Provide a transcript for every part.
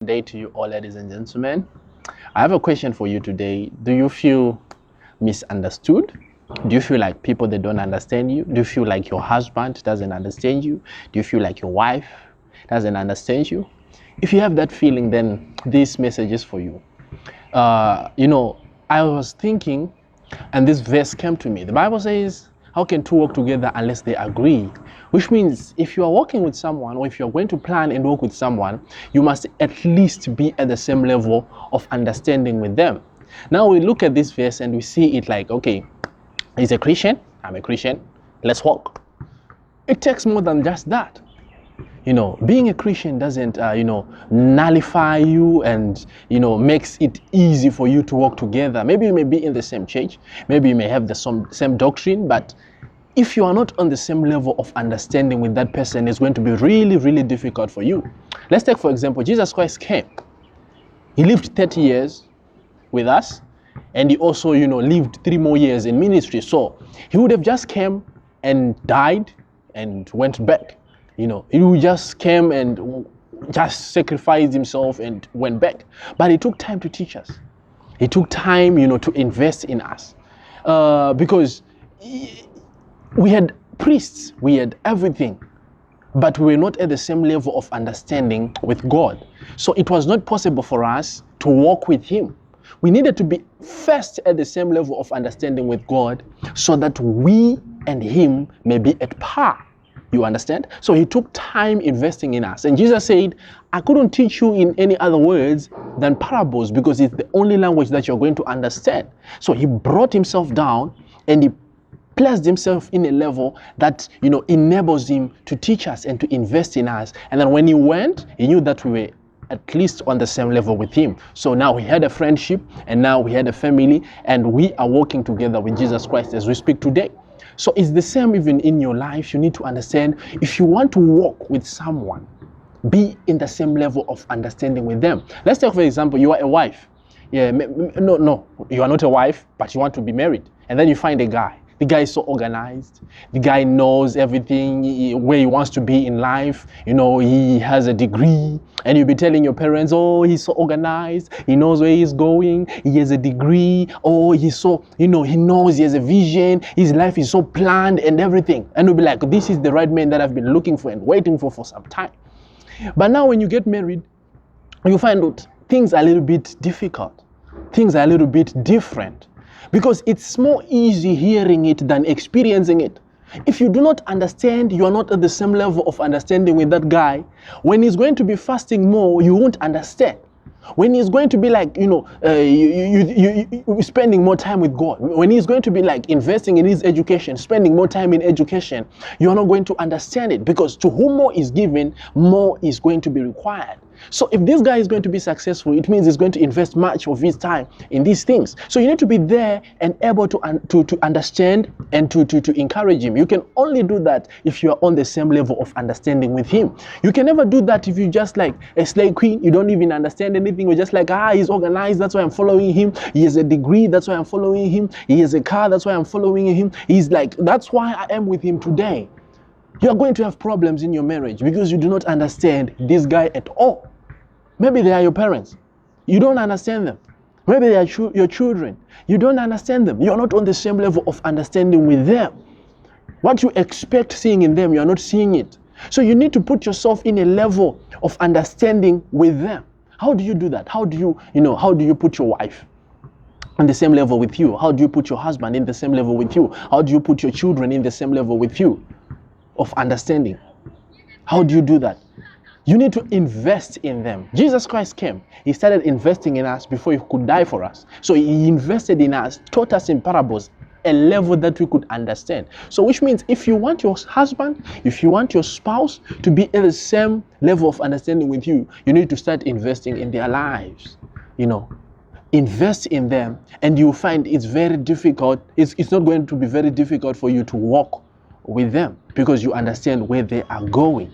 Day to you all, ladies and gentlemen. I have a question for you today. Do you feel misunderstood? Do you feel like people they don't understand you? Do you feel like your husband doesn't understand you? Do you feel like your wife doesn't understand you? If you have that feeling, then this message is for you. I was thinking, and this verse came to me. The Bible says, how can two work together unless they agree? Which means if you are working with someone, or if you're going to plan and work with someone, you must at least be at the same level of understanding with them. Now we look at this verse and we see it like, okay, he's a Christian, I'm a Christian, let's walk. It takes more than just that. Being a Christian doesn't, nullify you and, makes it easy for you to work together. Maybe you may be in the same church, maybe you may have the same doctrine, but if you are not on the same level of understanding with that person, it's going to be really, really difficult for you. Let's take, for example, Jesus Christ came. He lived 30 years with us, and he also, lived 3 more years in ministry. So he would have just came and died and went back. He just came and just sacrificed himself and went back. But he took time to teach us. He took time, to invest in us. Because we had priests, we had everything, but we were not at the same level of understanding with God. So it was not possible for us to walk with him. We needed to be first at the same level of understanding with God so that we and him may be at par. You understand? So he took time investing in us. And Jesus said, I couldn't teach you in any other words than parables because it's the only language that you're going to understand. So he brought himself down and he placed himself in a level that, enables him to teach us and to invest in us. And then when he went, he knew that we were at least on the same level with him. So now we had a friendship and now we had a family and we are working together with Jesus Christ as we speak today. So it's the same even in your life. You need to understand, if you want to walk with someone, be in the same level of understanding with them. Let's take, for example, you are a wife. No, you are not a wife, but you want to be married. And then you find a guy. The guy is so organized. The guy knows everything, where he wants to be in life. He has a degree. And you'll be telling your parents, oh, he's so organized. He knows where he's going. He has a degree. Oh, he's so, he knows he has a vision. His life is so planned and everything. And you'll be like, this is the right man that I've been looking for and waiting for some time. But now when you get married, you find out things are a little bit difficult. Things are a little bit different. Because it's more easy hearing it than experiencing it. If you do not understand, you are not at the same level of understanding with that guy. When he's going to be fasting more, you won't understand. When he's going to be like, spending more time with God. When he's going to be like investing in his education, spending more time in education, you are not going to understand it. Because to whom more is given, more is going to be required. So if this guy is going to be successful, it means he's going to invest much of his time in these things. So you need to be there and able to understand and to encourage him. You can only do that if you are on the same level of understanding with him. You can never do that if you just like a slave queen. You don't even understand anything. You're just like, he's organized, that's why I'm following him. He has a degree, that's why I'm following him. He has a car, that's why I'm following him. He's like, that's why I am with him today. You are going to have problems in your marriage because you do not understand this guy at all. Maybe they are your parents. You don't understand them. Maybe they are your children. You don't understand them. You are not on the same level of understanding with them. What you expect seeing in them, you are not seeing it. So you need to put yourself in a level of understanding with them. How do you do that? How do you put your wife on the same level with you? How do you put your husband in the same level with you? How do you put your children in the same level with you of understanding? How do you do that? You need to invest in them. Jesus Christ came. He started investing in us before he could die for us. So he invested in us, taught us in parables, a level that we could understand. So which means if you want your husband, if you want your spouse to be at the same level of understanding with you, you need to start investing in their lives. Invest in them and you'll find it's very difficult. It's not going to be very difficult for you to walk with them because you understand where they are going.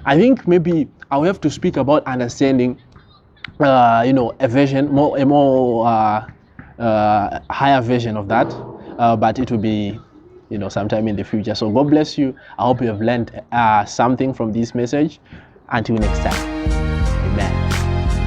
I think maybe I'll have to speak about understanding, a version, a more higher version of that, but it will be, sometime in the future. So God bless you. I hope you have learned something from this message. Until next time.